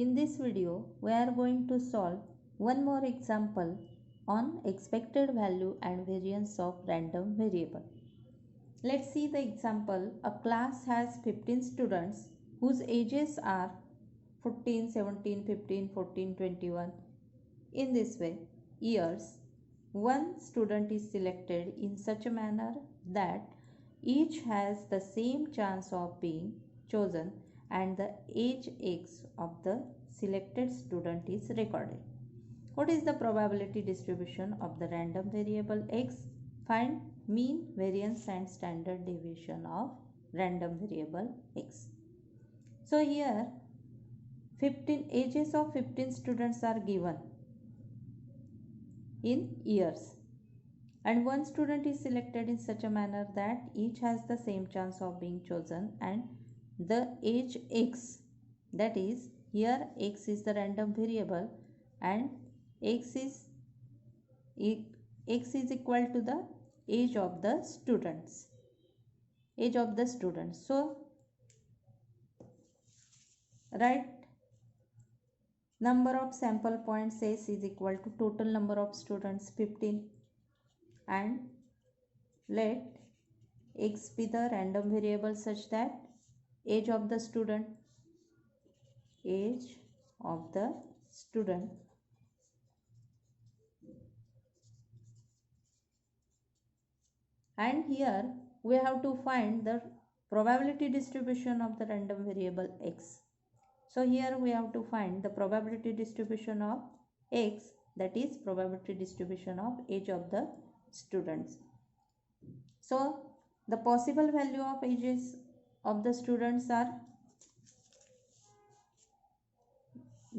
In this video, we are going to solve one more example on expected value and variance of random variable. Let's see the example. A class has 15 students whose ages are 14, 17, 15, 14, 21. In this way, years. One student is selected in such a manner that each has the same chance of being chosen and the age x of the selected student is recorded. What is the probability distribution of the random variable x? Find mean, variance and standard deviation of random variable x. So here 15 ages of 15 students are given in years, and one student is selected in such a manner that each has the same chance of being chosen and the age x, that is here x is the random variable and x is equal to the age of the students. So write number of sample points s is equal to total number of students 15 and let x be the random variable such that age of the student and here we have to find the probability distribution of the random variable x. So here we have to find the probability distribution of x, that is probability distribution of age of the students. So the possible value of ages of the students are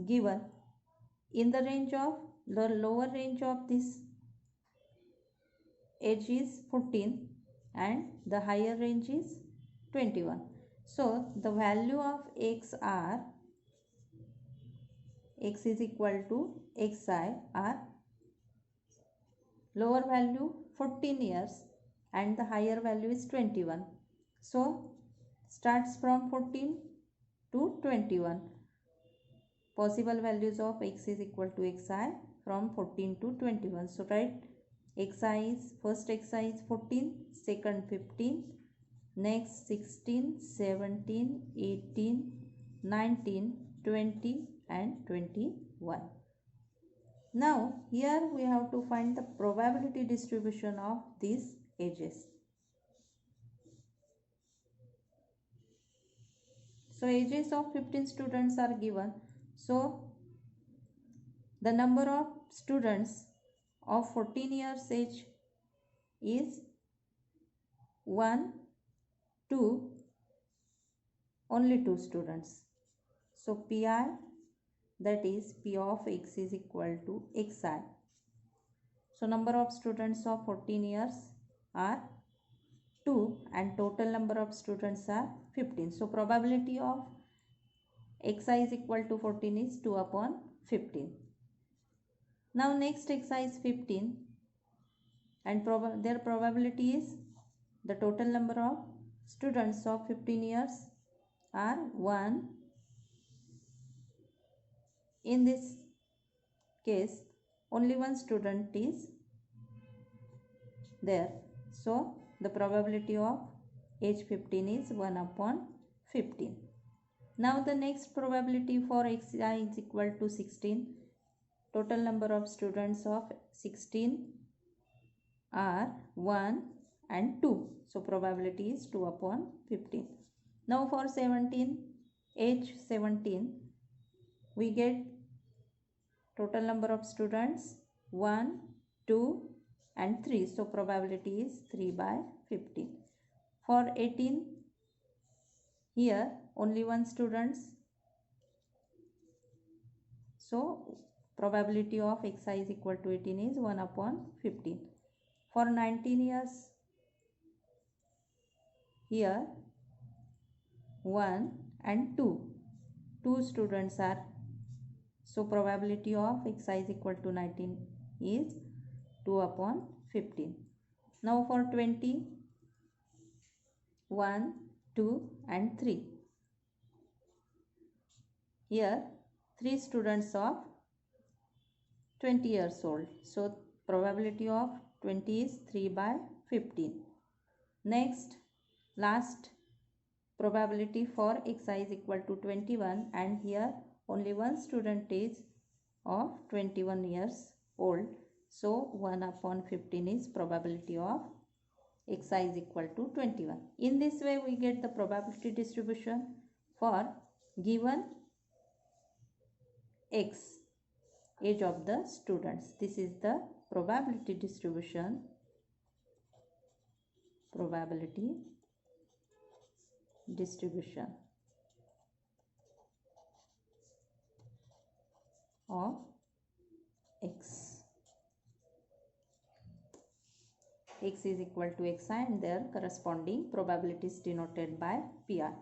given in the range of the lower range of this age is 14 and the higher range is 21. So the value of x is equal to xi are lower value 14 years and the higher value is 21. So starts from 14 to 21. Possible values of x is equal to xi from 14 to 21. So write xi is, first xi is 14, second 15, next 16, 17, 18, 19, 20 and 21. Now here we have to find the probability distribution of these ages. So ages of 15 students are given. So the number of students of 14 years age is 1, 2, only 2 students. So Pi, that is P of x is equal to xi. So number of students of 14 years are 2 and total number of students are 15. So probability of xi is equal to 14 is 2 upon 15. Now next xi is 15 and their probability is the total number of students of 15 years are 1. In this case only one student is there. So the probability of age 15 is 1 upon 15. Now the next probability for xi is equal to 16. Total number of students of 16 are 1 and 2. So probability is 2 upon 15. Now for 17, age 17, we get total number of students 1, 2 and 3. So probability is 3 by 15. For 18, here only one students. So probability of xi is equal to 18 is 1 upon 15. For 19 years, here 1 and 2. 2 students are. So probability of xi is equal to 19 is 2 upon 15. Now for 20, 1, 2 and 3. Here 3 students of 20 years old. So probability of 20 is 3 by 15. Next, last probability for xi is equal to 21, and here only one student is of 21 years old. So 1 upon 15 is probability of xi is equal to 21. In this way we get the probability distribution for given x, age of the students. This is the probability distribution of x. X is equal to xi and their corresponding probability is denoted by PR.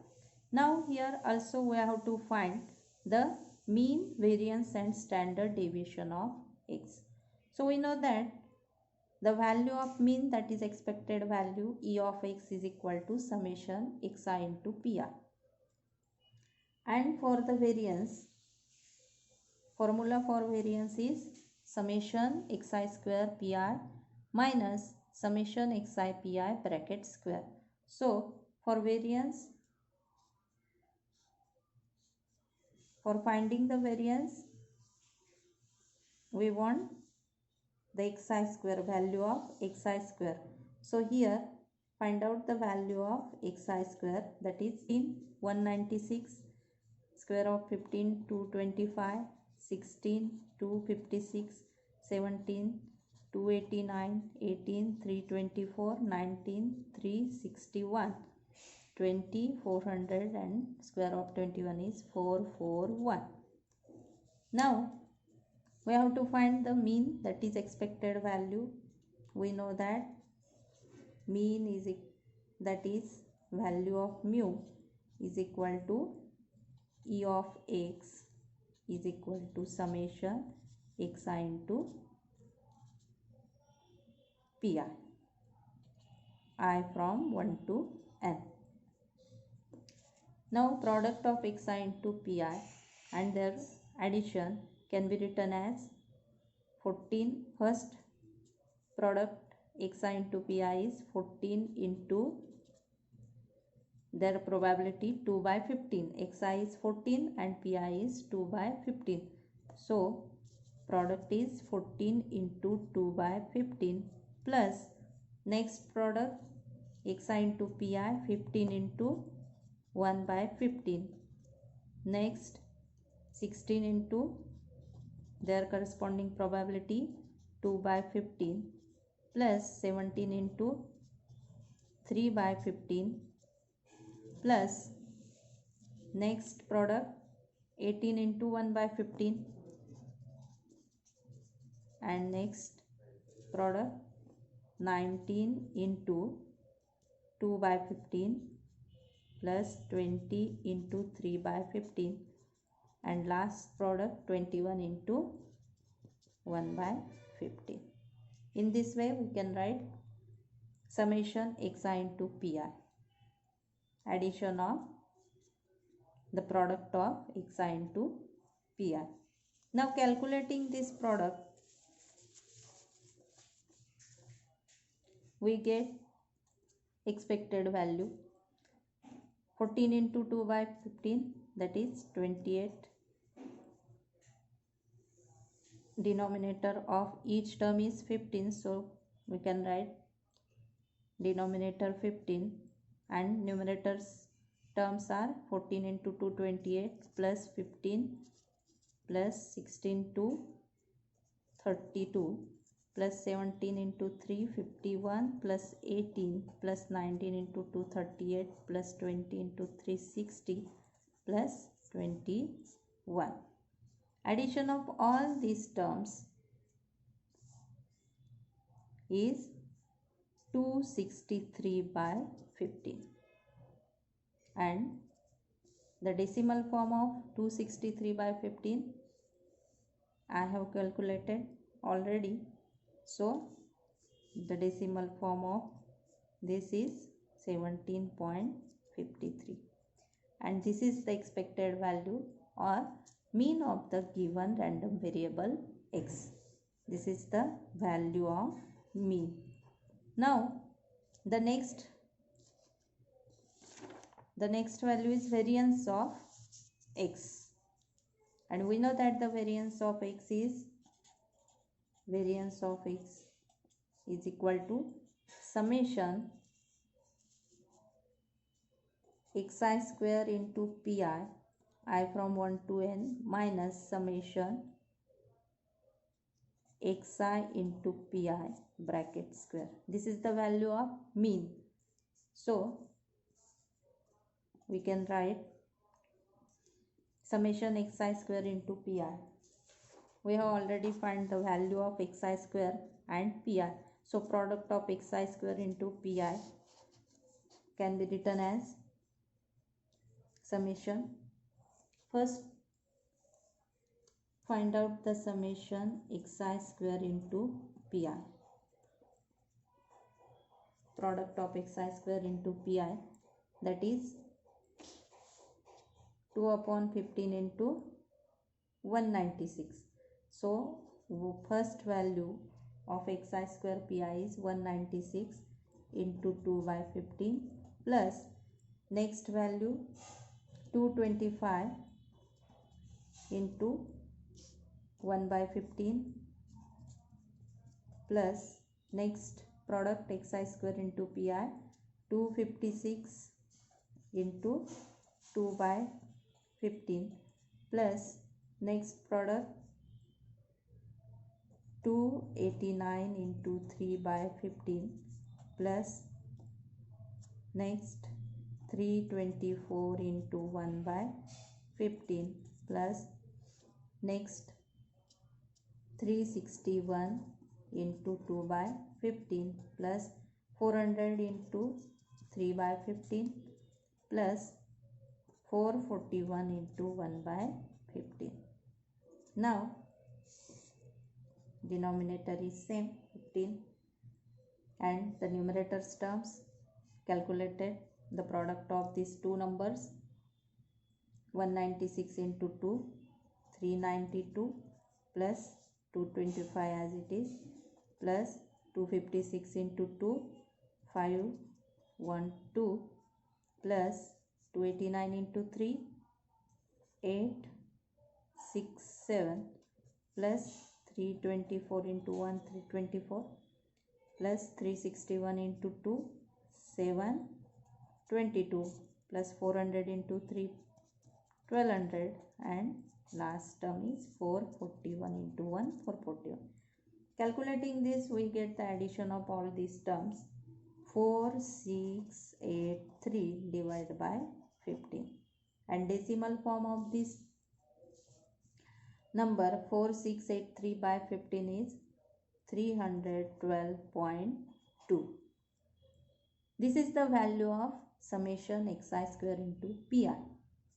Now here also we have to find the mean, variance and standard deviation of x. So we know that the value of mean, that is expected value, E of x is equal to summation xi into PR. And for the variance, formula for variance is summation xi square PR minus summation xi pi bracket square. So for variance, for finding the variance, we want the xi square, value of xi square. So here find out the value of xi square, that is in 196, square of 15 225, 16 256, 17 289, 18 324, 19 361, 20 400, and square of 21 is 441. Now we have to find the mean, that is expected value. We know that mean is, that is value of mu, is equal to E of x is equal to summation xi into pi, I from 1 to n. Now product of xi into pi and their addition can be written as 14. First product xi into pi is 14 into their probability 2 by 15. Xi is 14 and pi is 2 by 15. So product is 14 into 2 by 15 plus next product xi into pi 15 into 1 by 15. Next 16 into their corresponding probability 2 by 15 plus 17 into 3 by 15 plus next product 18 into 1 by 15 and next product 19 into 2 by 15 plus 20 into 3 by 15 and last product 21 into 1 by 15. In this way we can write summation xi into pi, addition of the product of xi into pi. Now calculating this product, we get expected value 14 into 2 by 15, that is 28. Denominator of each term is 15, so we can write denominator 15 and numerators terms are 14 into 2 28 plus 15 plus 16 2 32 plus 17 into 3 51 plus 18 plus 19 into 2 38 plus 20 into 3 60 plus 21. Addition of all these terms is 263 by 15 and the decimal form of 263 by 15 I have calculated already. So the decimal form of this is 17.53 and this is the expected value or mean of the given random variable x. This is the value of mean. Now the next value is variance of x, and we know that the variance of x is equal to summation xi square into pi I from 1 to n minus summation xi into pi bracket square. This is the value of mean. So we can write summation xi square into pi. We have already found the value of xi square and pi. So product of xi square into pi can be written as summation. First, find out the summation xi square into pi. Product of xi square into pi, that is 2 upon 15 into 196. So first value of xi square pi is 196 into 2 by 15 plus next value 225 into 1 by 15 plus next product xi square into pi 256 into 2 by 15 plus next product 289 into 3 by 15 plus next 324 into 1 by 15 plus next 361 into 2 by 15 plus 400 into 3 by 15 plus 441 into 1 by 15. Now denominator is same 15 and the numerator's terms calculated the product of these two numbers 196 into 2 392 plus 225 as it is plus 256 into 2 512 plus 289 into 3 867 plus 324 into 1 324 plus 361 into 2 722 plus 400 into 3 1200 and last term is 441 into 1 441. Calculating this we get the addition of all these terms 4683 divided by 15 and decimal form of this number 4683 by 15 is 312.2. This is the value of summation xi square into pi.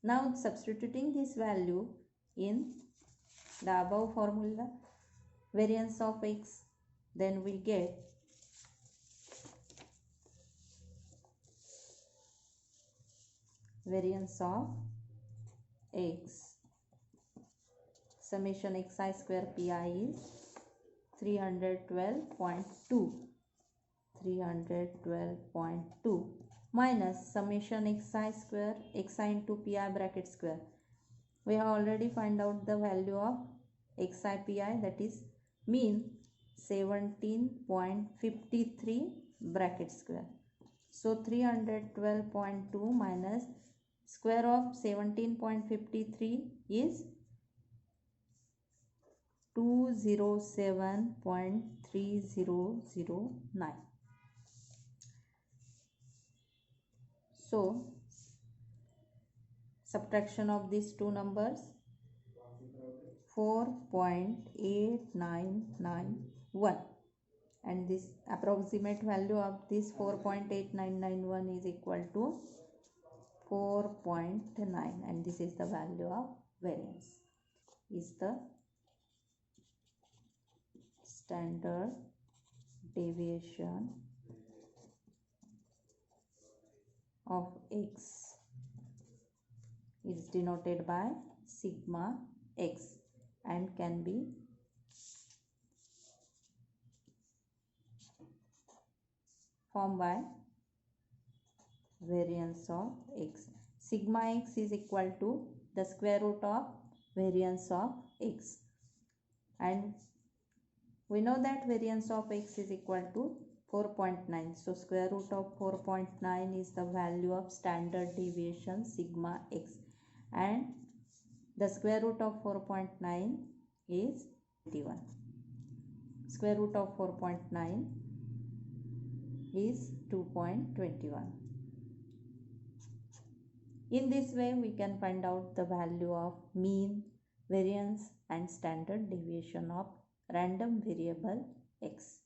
Now substituting this value in the above formula variance of x, then we get variance of x summation xi square pi is 312.2 minus summation xi square xi into pi bracket square. We have already find out the value of xi pi, that is mean 17.53 bracket square. So 312.2 minus square of 17.53 is 207.3009. So subtraction of these two numbers 4.8991 and this approximate value of this 4.8991 is equal to 4.9 and this is the value of variance, is the standard deviation of x is denoted by sigma x and can be formed by variance of x. Sigma x is equal to the square root of variance of x, and we know that variance of x is equal to 4.9. So square root of 4.9 is the value of standard deviation sigma x, and the square root of 4.9 is 21. Square root of 4.9 is 2.21. In this way, we can find out the value of mean, variance and standard deviation of random variable x.